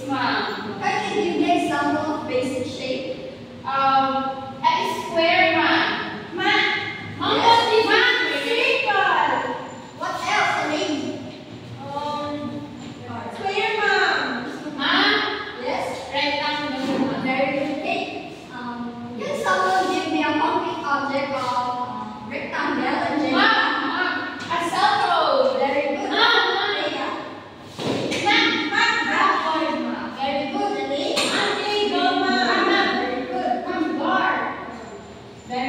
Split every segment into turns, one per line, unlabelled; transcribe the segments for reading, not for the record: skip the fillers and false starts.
ma'am.
Can you give me an example of basic shape?
A square, ma'am. Ma'am, what is circle?
What else, Elaine?
Square, ma'am. Ma'am?
Yes?
Rectangle, ma'am.
Very good. Okay. Can someone give me a concrete object of rectangle and shape?
Ma'am, a circle.
Very good. Leah. Blackboard, ma'am. Very good, Elaine.
Table, ma'am.
Very good.
Bar. Very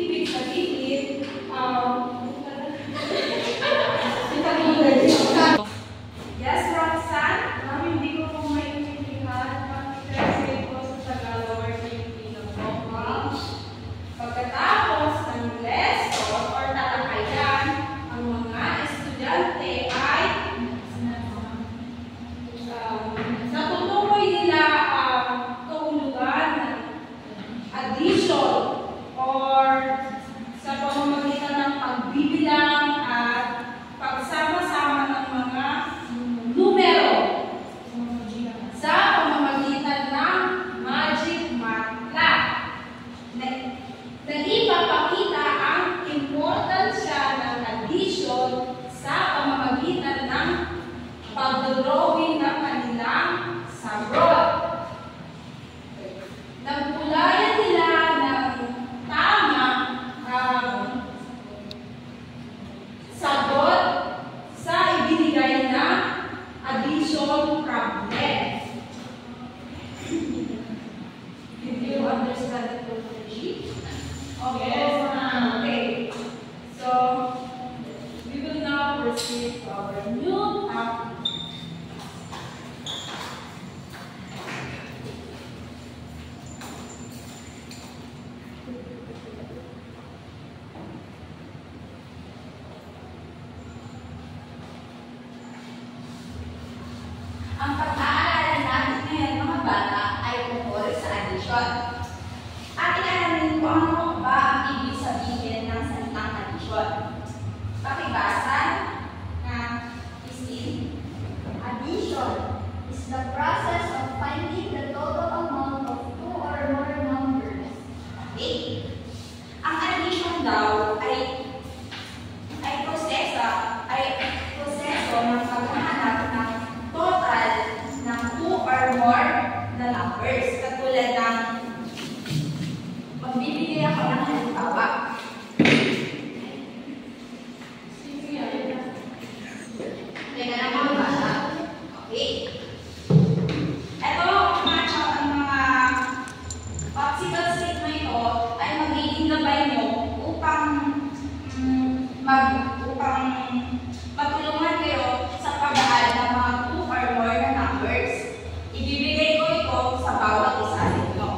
ibig sabihin, yes, Roxanne, hindi ko po maintindihan. Mag-translate ko sa Tagalog or Filipino po. Pagkatapos ng lesson or talakayan, ang mga estudyante ay natutukoy nila ang kahulugan ng addition or sa pamamagitan ng pagbibilang at pagsama-sama ng mga numero sa pamamagitan ng magic matla. Naipapakita ang importansya ng addition sa pamamagitan ng pagdrawing ng kanilang sagot. Nagpulayan nila ng tama sagot sa ibinigay na addition problem. Did you understand the terminology? Okay. Okay. So, we will now proceed to our new topic.
Ang pag-aaralan natin ngayon mga bata ay tungkol sa addition. Ating alamin kung ano ba ang ibig sabihin ng salitang addition. Pakibasa na isin. Addition is the process of finding the total amount of two or more numbers. Okay? Ang addition daw ay proseso ng paghahanap ng total ng two or more na numbers. Katulad ng magbibigay ako ng halimbawa. Teka lang mga bata. Okay. Ito, ang mga popsicle stick na ito ay magiging gabay nyo upang matulungan kayo sa pag-aaral ng mga two or more na numbers. Ibibigay ko ito sa bawat isa sa inyo.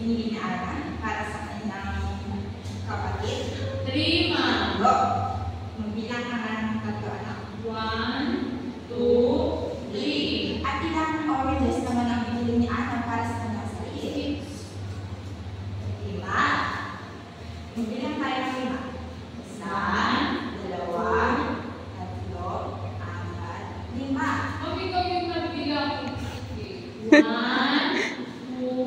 binili ni Ana para sa kanyang kapatid?
3 months.
Go! Magbilang ka nga ng tatlo, anak.
1, 2, 3.
At ilang oranges naman ang binili ni Ana para sa kanyang sarili? 5. Magbilang tayo ng 5. 1, 2, 3, 4, 5, 5.
Mami, kami nagbilang. 1, 2,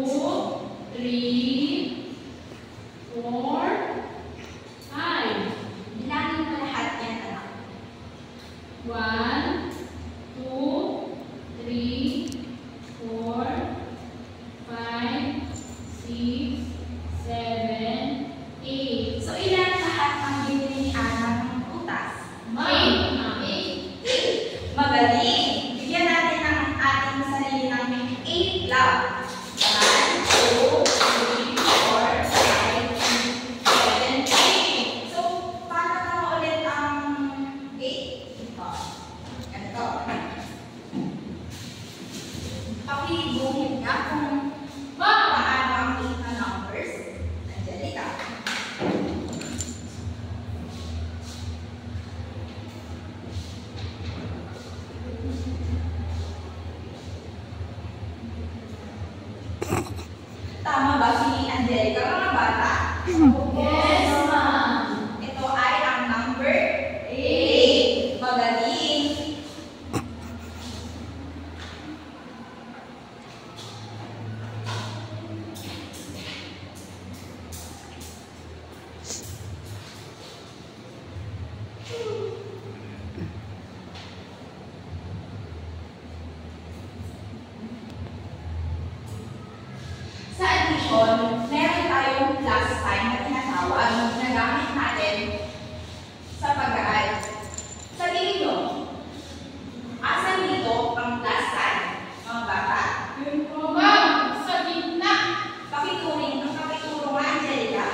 3, 4, 5, 6, 7, 8, 9, 10.
Bilangin mo lahat yan, anak.
1, 2, 3, 4, 5, 6, 7, 8.
So, ilan lahat ang binili ni Ana ng prutas?
Mami.
Magaling! Bigyan natin ng ating sarili ng 8 lang. 1, 2, 3, 4, 5, 6, 7, 8. So, paano na ulit ang 8? Ganito. Pakiguhit nga kung paano ang 8 na numbers. Angelica. Tama ba si Angelica, mga bata?
Yes, ma'am.
Ito ay ang number 8. Magaling. Sa addition, meron tayong plus sign na tinatawag na gamit natin sa pag-add. Sabihin nyo, asan dito ang plus sign, mga bata?
Ma'am, sa gitna.
Pakituring, ang pakituro nga, Angelica.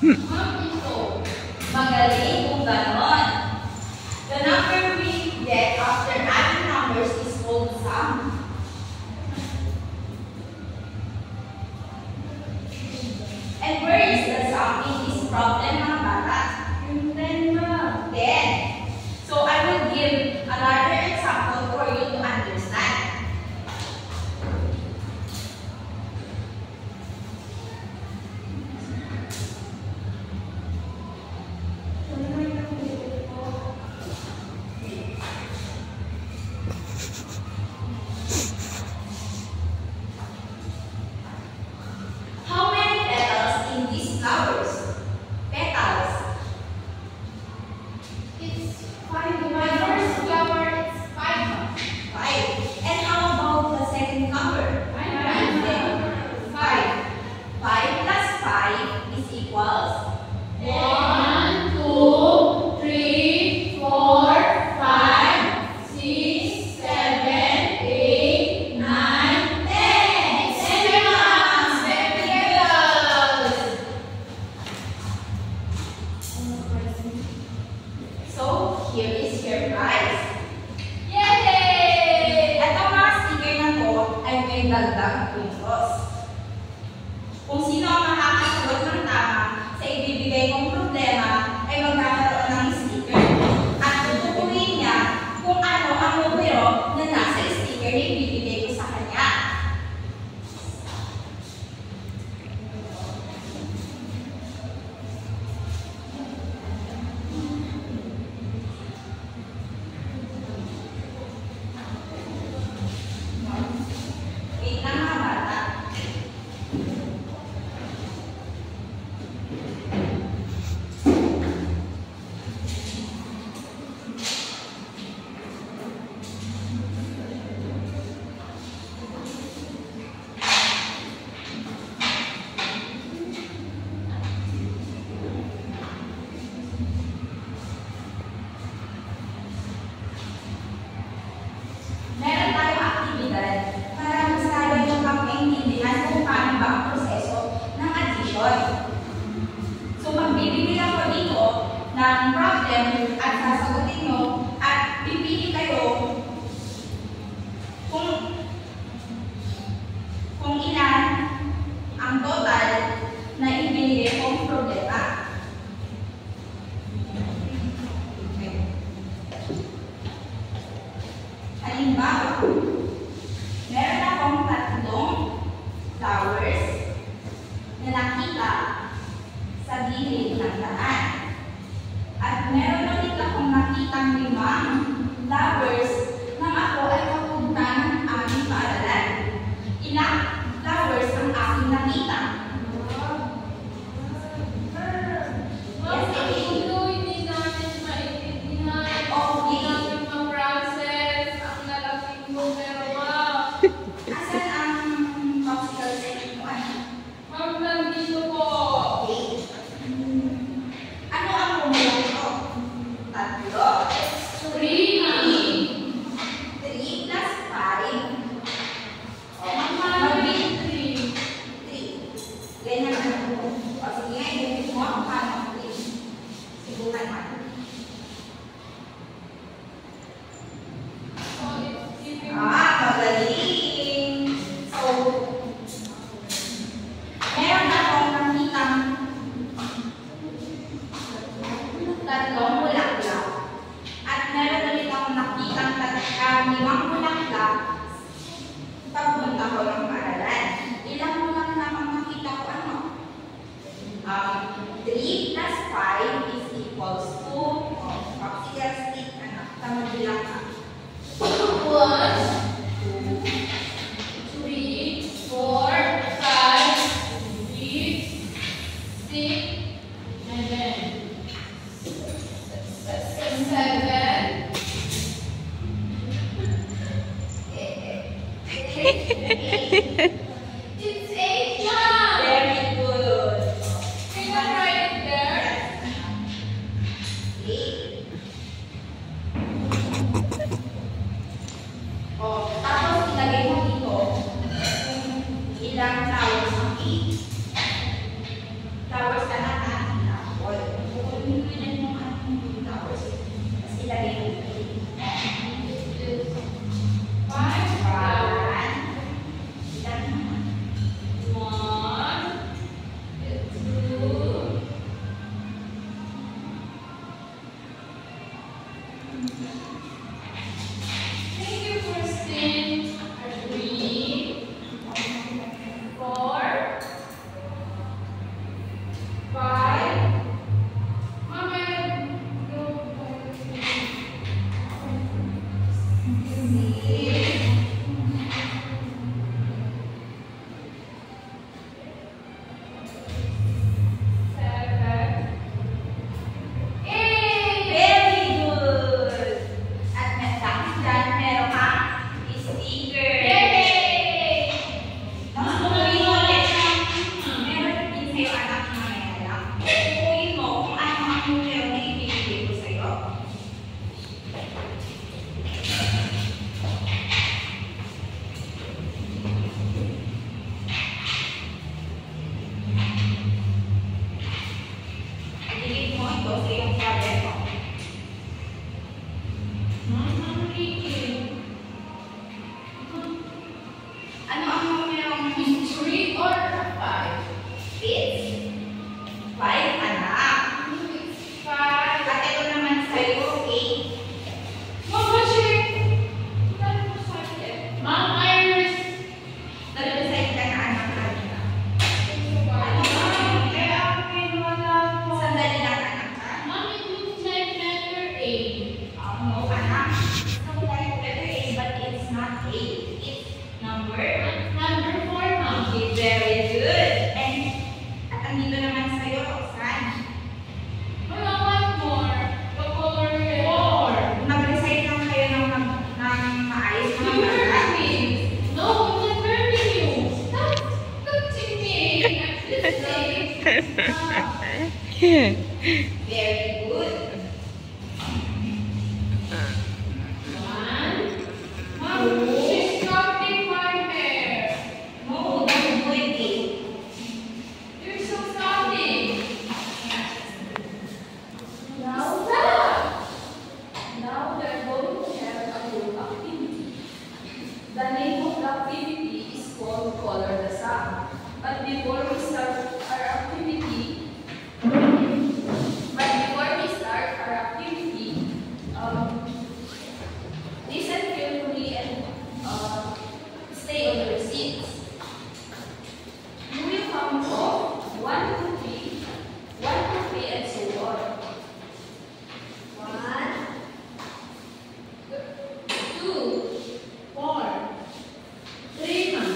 Ma'am, ito.
Magaling kung ganon. The number we get after adding numbers is called sum. And where is the sum in this problem, mga bata?
Yung 10, ma'am.
10. So I will give another example for you to understand. How many petals in these flowers? Petals.
It's 5. My first flower is 5.
5. And how about the second color? 5. 5 plus 5 is equals
1, 2, 3, 4, 5, 6, 7, 8, 9, 10. 7 months. 7 petals.
So, here is your prize.
Yay!
Ito mga sticker na to ay may dagdag puntos. Kung sino ang makakasagot ng tama sa ibibigay kong problema ay magkakaroon ng sticker. At tutukuyin niya kung ano ang numero na nasa sticker na ibibigay ko sa kanya. Wait lang, mga bata. ko ng paaralan. Ilang mo lang naman makita ko ano? 3 plus 5 is equals to, popsicle stick, tamang bilang ka.
1, 2, 3, 4, 5, 6, 7. It's 8 now.
Very good.
Can you write it there?
8. Tapos ilagay mo dito ilang towers ang 8. Towers ka na apple. Kukunin mo ang towers. Tapos ilagay mo dito.
5, 1, 2, thank you, Christine. 3, 4, 5. Mama, go. 7, 8.
Very good. At dahil dyan, meron kang sticker.
Yay!
Kukunin mo ulit. Meron din sa'yo anak na meron. Kukunin mo kung ano ang numero na ibibigay ko sa'yo. Ibigay mo ito sa iyong kwaderno. Ano ang numerong
3 or 5?
it's 5, anak.
5.
At ito naman sa'yo, 8.
Mama, check. Mom, Iris.
Nag-decide ka na anak kanina. Sandali lang anak ha.
Mom, it looks like letter A.
No anak. Looks like letter A, but it's not A. It's number.
Number 4, Mom.
Okay, very good. And at andito naman sa'yo, Roxanne.
Wala, one more. The color red. 4.
Nag-decide lang kayo ng maayos
You
mga
heard
bata.
me. No, I'm not hurting you. Stop touching me. I'm listening.
Very good.
1. Mom, she's cutting my hair.
No, don't do it.
You're so naughty. Now stop. Now we're going to have a group activity. The name of the activity is called Color the Sun. But before we start our activity, listen carefully and stay on your seats. You will count off 1, 2, 3, 1, 2, 3, and so on. 1, 2, 4, 3, ma'am.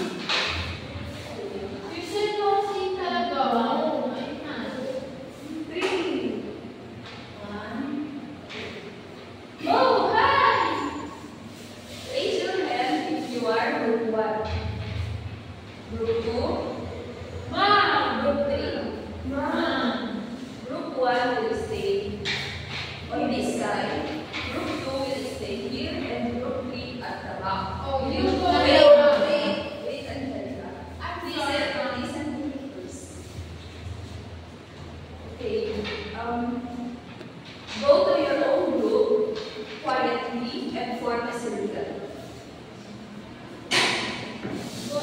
You said no, see talaga. Wow, ayun na. 3, 1. Oh, hi! Raise your hand if you are group 1. Group 2. Mom! Group 3. Mom! Group 1 will stay on this side. Group 2 will stay here and group 3 at the back. Oh, you go wait until that. Listen to me first. Okay. Go to your own group quietly and form a circle. Go.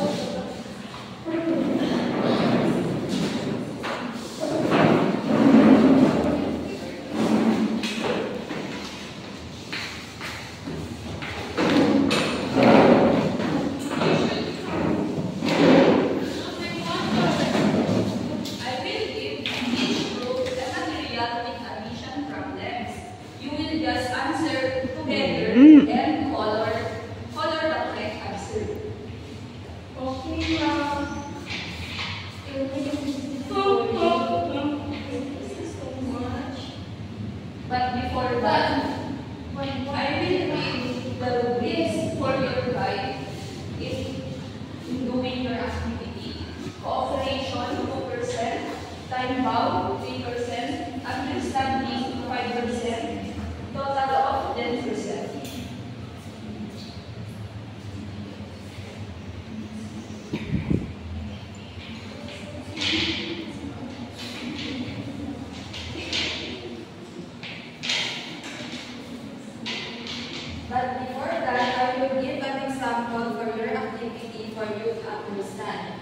understand.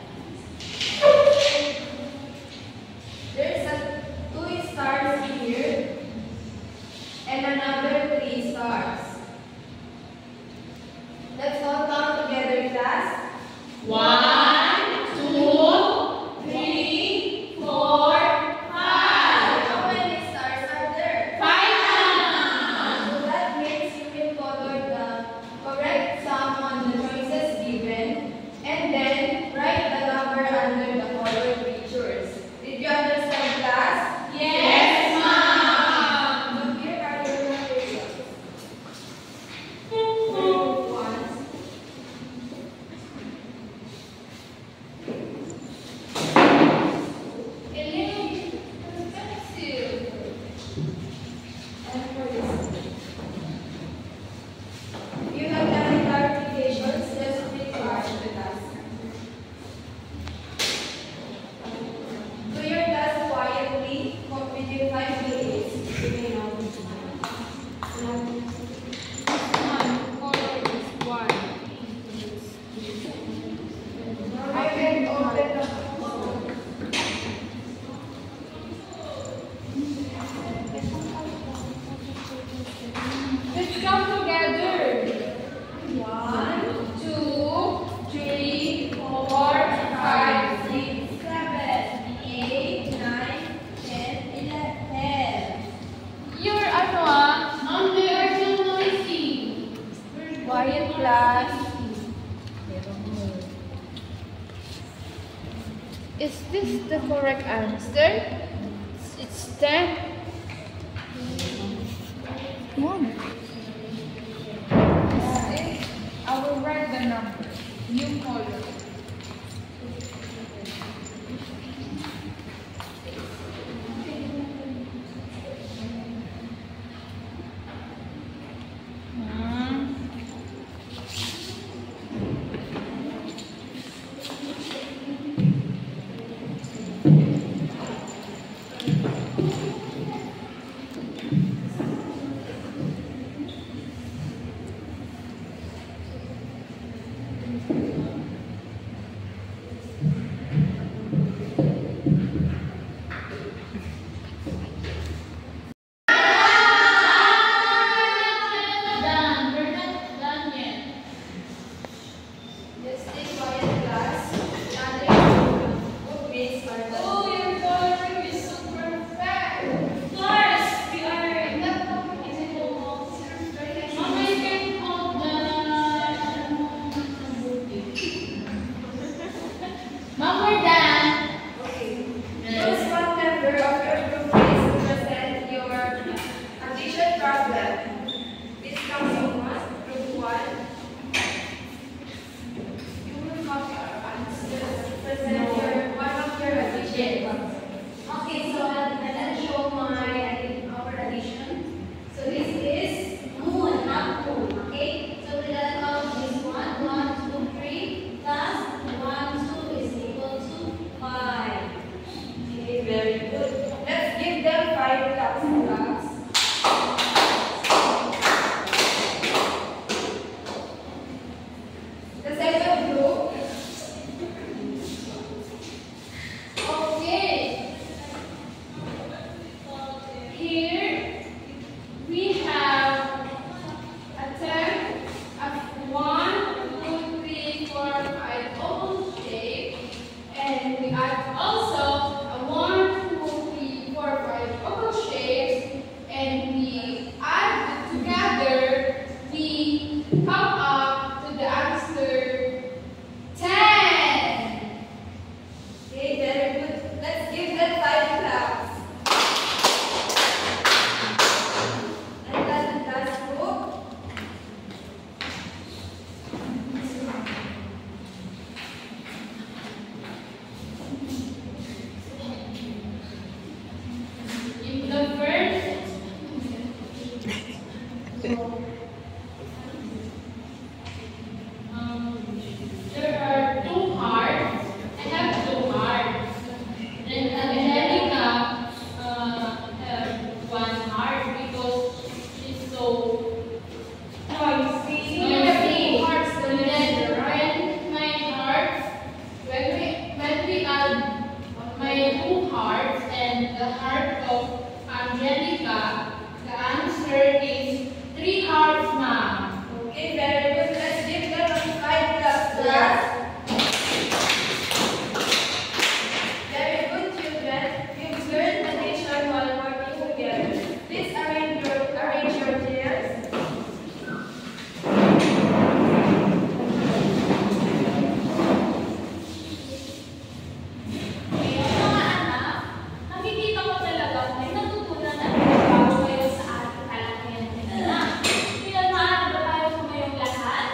There's a 2 stars here and another 3 stars. Let's all count together, class.
1, 2, 3, 4, 5.
How many stars are there?
5.
So that means you will color the correct sum on the choices given and then write the number under the colored pictures. Did you understand, class?
Yes, ma'am.
So here are your materials. Group 1.
Elaine, pencil.
And for this. If you have any clarifications, just please ask the class. Do your task quietly within 5 minutes. You may now continue.
One color is white.
I can open the
Let's count together.
1,
2, 3, 4, 5.
6, 7, 8, 9, 10, 11.
You're Mom, they are so noisy.
Quiet, class.
Is this the correct answer? It's 10. Mom. I will write the number. New color.
may 2 hearts and the heart of Angelica, the answer is 3 hearts, ma'am.
Okay, very good. Let's give them a 5 class. Very good, children. You've learned addition while working together. Please arrange your chairs.
Ngayon mga anak, nakikita ko talaga may natutunan at bago kayo sa ating kalakayan kanina. Pinagmaan ba tayo sa mayong lahat?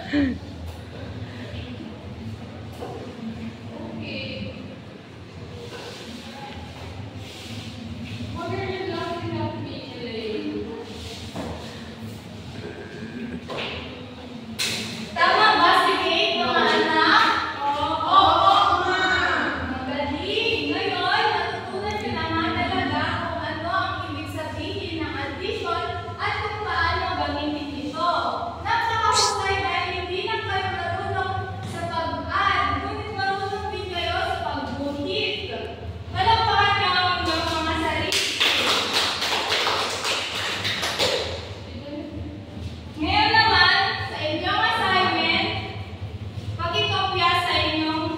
What are you laughing at me, Elaine?
Tama ba si Kate, mga anak? Oo, ma. Magaling. Ngayon, natutunan niyo naman talaga kung ano ang ibig sabihin ng addition at kung paano gamitin ito. Napakahusay dahil hindi lang kayo marunong sa pag-add, ngunit marunong din kayo sa pagbuhit. Palakpakan niyo ang inyong mga sarili. Ngayon naman, sa inyong assignment, pakikopya sa inyong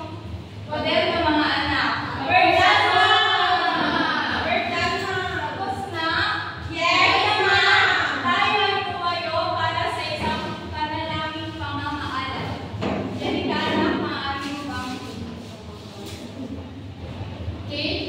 kwaderno mga anak. We're done, ma! We're done, ma! Tapos na? Yes, ma! Tayo ay tumayo para sa isang panalangin pamamaalam. Yan ka anak, maaari mo bang?
Kate,